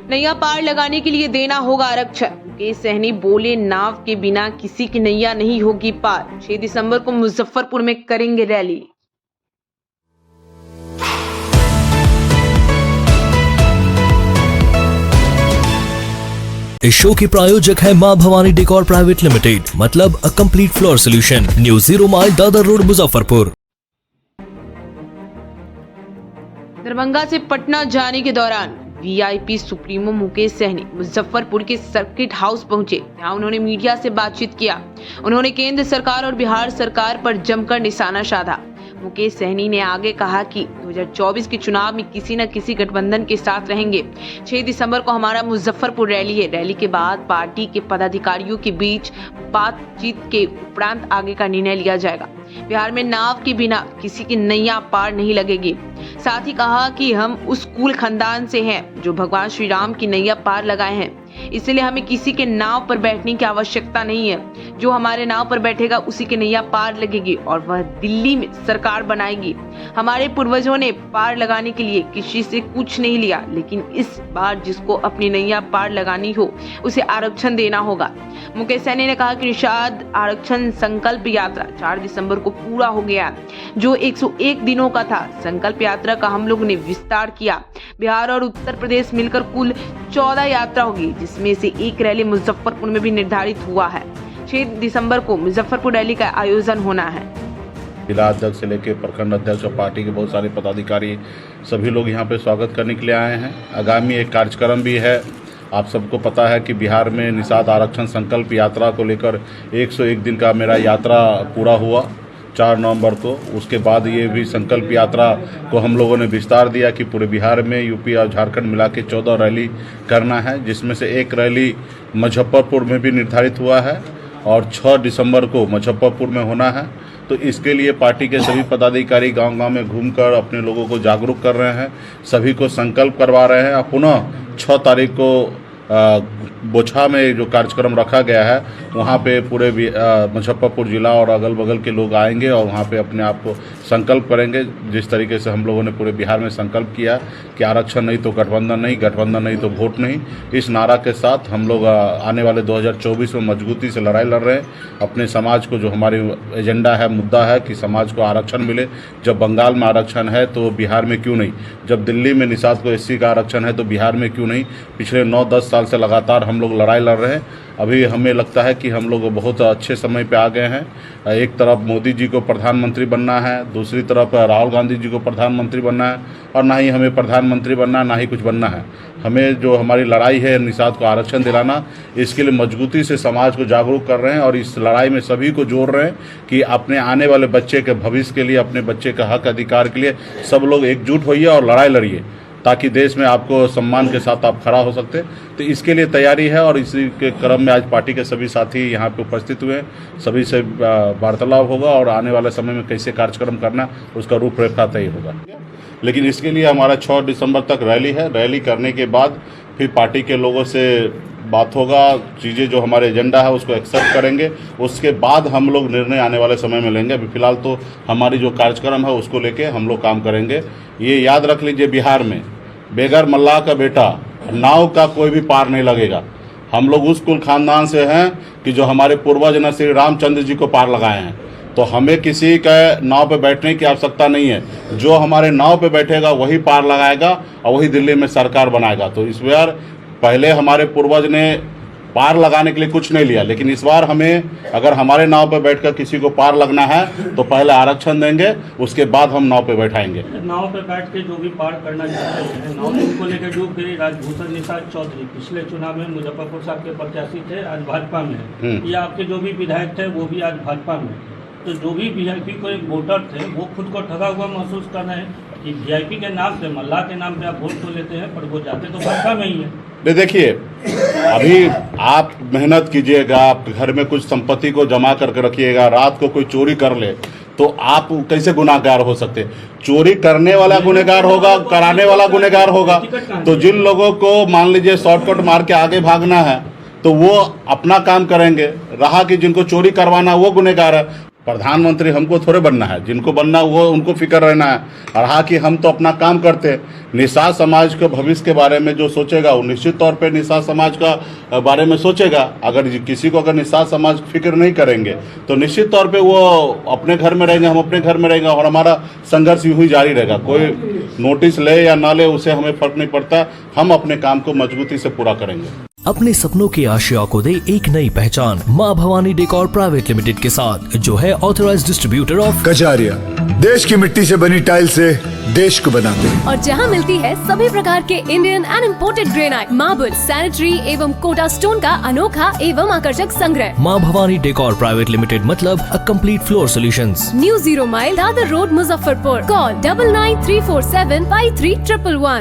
नैया पार लगाने के लिए देना होगा आरक्षण। मुकेश सहनी बोले, नाव के बिना किसी की नैया नहीं होगी पार। 6 दिसंबर को मुजफ्फरपुर में करेंगे रैली। इस शो के प्रायोजक है मां भवानी डेकोर प्राइवेट लिमिटेड, मतलब a complete floor solution, new 0 mile Dadar road, Muzaffarpur. Darbhanga से पटना जाने के दौरान वीआईपी सुप्रीमो मुकेश सहनी मुजफ्फरपुर के सर्किट हाउस पहुंचे। यहाँ उन्होंने मीडिया से बातचीत किया। उन्होंने केंद्र सरकार और बिहार सरकार पर जमकर निशाना साधा। मुकेश सहनी ने आगे कहा कि 2024 के चुनाव में किसी न किसी गठबंधन के साथ रहेंगे। 6 दिसंबर को हमारा मुजफ्फरपुर रैली है। रैली के बाद पार्टी के पदाधिकारियों के बीच बातचीत के उपरांत आगे का निर्णय लिया जाएगा। बिहार में नाव के बिना किसी की नैया पार नहीं लगेगी। साथ ही कहा कि हम उस कुल खानदान से हैं जो भगवान श्री राम की नैया पार लगाए हैं, इसलिए हमें किसी के नाव पर बैठने की आवश्यकता नहीं है। जो हमारे नाव पर बैठेगा उसी की नैया पार लगेगी और वह दिल्ली में सरकार बनाएगी। हमारे पूर्वजों ने पार लगाने के लिए किसी से कुछ नहीं लिया, लेकिन इस बार जिसको अपनी नैया पार लगानी हो उसे आरक्षण देना होगा। मुकेश सहनी ने कहा कि निषाद आरक्षण संकल्प यात्रा 4 दिसंबर को पूरा हो गया, जो 101 दिनों का था। संकल्प यात्रा का हम लोग ने विस्तार किया। बिहार और उत्तर प्रदेश मिलकर कुल 14 यात्रा होगी, जिसमें से एक रैली मुजफ्फरपुर में भी निर्धारित हुआ है। 6 दिसंबर को मुजफ्फरपुर रैली का आयोजन होना है। जिला अध्यक्ष से लेकर प्रखंड अध्यक्ष और पार्टी के बहुत सारे पदाधिकारी सभी लोग यहाँ पे स्वागत करने के लिए आए हैं। आगामी एक कार्यक्रम भी है। आप सबको पता है कि बिहार में निषाद आरक्षण संकल्प यात्रा को लेकर 101 दिन का मेरा यात्रा पूरा हुआ 4 नवंबर को। उसके बाद ये भी संकल्प यात्रा को हम लोगों ने विस्तार दिया कि पूरे बिहार में यूपी और झारखंड मिला के 14 रैली करना है, जिसमें से एक रैली मुजफ्फरपुर में भी निर्धारित हुआ है और 6 दिसंबर को मुजफ्फरपुर में होना है। तो इसके लिए पार्टी के सभी पदाधिकारी गांव-गांव में घूमकर अपने लोगों को जागरूक कर रहे हैं, सभी को संकल्प करवा रहे हैं। पुनः 6 तारीख को बोछा में जो कार्यक्रम रखा गया है वहाँ पे पूरे मुजफ्फरपुर जिला और अगल बगल के लोग आएंगे और वहाँ पे अपने आप को संकल्प करेंगे। जिस तरीके से हम लोगों ने पूरे बिहार में संकल्प किया कि आरक्षण नहीं तो गठबंधन नहीं, गठबंधन नहीं तो वोट नहीं, इस नारा के साथ हम लोग आने वाले 2024 में मजबूती से लड़ाई लड़ रहे हैं। अपने समाज को, जो हमारी एजेंडा है, मुद्दा है कि समाज को आरक्षण मिले। जब बंगाल में आरक्षण है तो बिहार में क्यों नहीं? जब दिल्ली में निषाद को SC का आरक्षण है तो बिहार में क्यों नहीं? पिछले 9-10 साल से लगातार हम लोग लड़ाई लड़ रहे हैं। अभी हमें लगता है कि हम लोग बहुत अच्छे समय पे आ गए हैं। एक तरफ मोदी जी को प्रधानमंत्री बनना है, दूसरी तरफ राहुल गांधी जी को प्रधानमंत्री बनना है, और ना ही हमें प्रधानमंत्री बनना है ना ही कुछ बनना है। हमें जो हमारी लड़ाई है निषाद को आरक्षण दिलाना, इसके लिए मजबूती से समाज को जागरूक कर रहे हैं और इस लड़ाई में सभी को जोड़ रहे हैं कि अपने आने वाले बच्चे के भविष्य के लिए, अपने बच्चे का हक अधिकार के लिए सब लोग एकजुट होइए और लड़ाई लड़िए, ताकि देश में आपको सम्मान के साथ आप खड़ा हो सकते। तो इसके लिए तैयारी है और इसी के क्रम में आज पार्टी के सभी साथी यहाँ पे उपस्थित हुए हैं। सभी से वार्तालाप होगा और आने वाले समय में कैसे कार्यक्रम करना उसका रूपरेखा तय होगा। लेकिन इसके लिए हमारा 6 दिसंबर तक रैली है। रैली करने के बाद फिर पार्टी के लोगों से बात होगा, चीज़ें जो हमारे एजेंडा है उसको एक्सेप्ट करेंगे। उसके बाद हम लोग निर्णय आने वाले समय में लेंगे। अभी फिलहाल तो हमारी जो कार्यक्रम है उसको लेके हम लोग काम करेंगे। ये याद रख लीजिए, बिहार में बेगर मल्लाह का बेटा नाव का कोई भी पार नहीं लगेगा। हम लोग उस कुल खानदान से हैं कि जो हमारे पूर्वज ने श्री रामचंद्र जी को पार लगाए हैं, तो हमें किसी का नाव पे बैठने की आवश्यकता नहीं है। जो हमारे नाव पे बैठेगा वही पार लगाएगा और वही दिल्ली में सरकार बनाएगा। तो इस बार पहले हमारे पूर्वज ने पार लगाने के लिए कुछ नहीं लिया, लेकिन इस बार हमें अगर हमारे नाव पे बैठकर किसी को पार लगना है तो पहले आरक्षण देंगे, उसके बाद हम नाव पे बैठाएंगे। नाव पे बैठ के जो भी पार करना चाहते हैं, नाव को लेकर डूब गए राजभूषण निषाद चौधरी पिछले चुनाव में मुजफ्फरपुर साहब के प्रत्याशी थे, आज भाजपा में है। ये आपके जो भी विधायक थे वो भी आज भाजपा में। तो जो भी वीआईपी को एक वोटर थे वो खुद को ठगा हुआ महसूस कर रहे हैं कि वीआईपी के नाम से, मल्लाह के नाम पे आप वोट तो लेते हैं, पर वो जाते तो भाजपा में ही है। देखिए, अभी आप मेहनत कीजिएगा, आप घर में कुछ संपत्ति को जमा करके रखिएगा, रात को कोई चोरी कर ले तो आप कैसे गुनाहगार हो सकते? चोरी करने वाला गुनहगार होगा, कराने वाला गुनहगार होगा। तो जिन लोगों को मान लीजिए शॉर्टकट मार के आगे भागना है तो वो अपना काम करेंगे, रहा कि जिनको चोरी करवाना वो गुनहगार है। प्रधानमंत्री हमको थोड़े बनना है, जिनको बनना वो उनको फिक्र रहना है। और हाँ कि हम तो अपना काम करते हैं। निषाद समाज के भविष्य के बारे में जो सोचेगा वो निश्चित तौर पे निषाद समाज का बारे में सोचेगा। अगर किसी को अगर निषाद समाज फिक्र नहीं करेंगे तो निश्चित तौर पे वो अपने घर में रहेंगे, हम अपने घर में रहेंगे और हमारा संघर्ष यूं ही जारी रहेगा। कोई नोटिस ले या ना ले उससे हमें फर्क नहीं पड़ता, हम अपने काम को मजबूती से पूरा करेंगे। अपने सपनों की आशिया को दे एक नई पहचान माँ भवानी डेकोर प्राइवेट लिमिटेड के साथ, जो है ऑथराइज्ड डिस्ट्रीब्यूटर ऑफ कजारिया। देश की मिट्टी से बनी टाइल से देश को बनाते हैं। और जहां मिलती है सभी प्रकार के Indian and imported granite, marble, sanitary एवं कोटा स्टोन का अनोखा एवं आकर्षक संग्रह। माँ भवानी डेकोर प्राइवेट लिमिटेड मतलब a complete floor solutions. New 0 mile Dadar road, Muzaffarpur. Call 9934753111।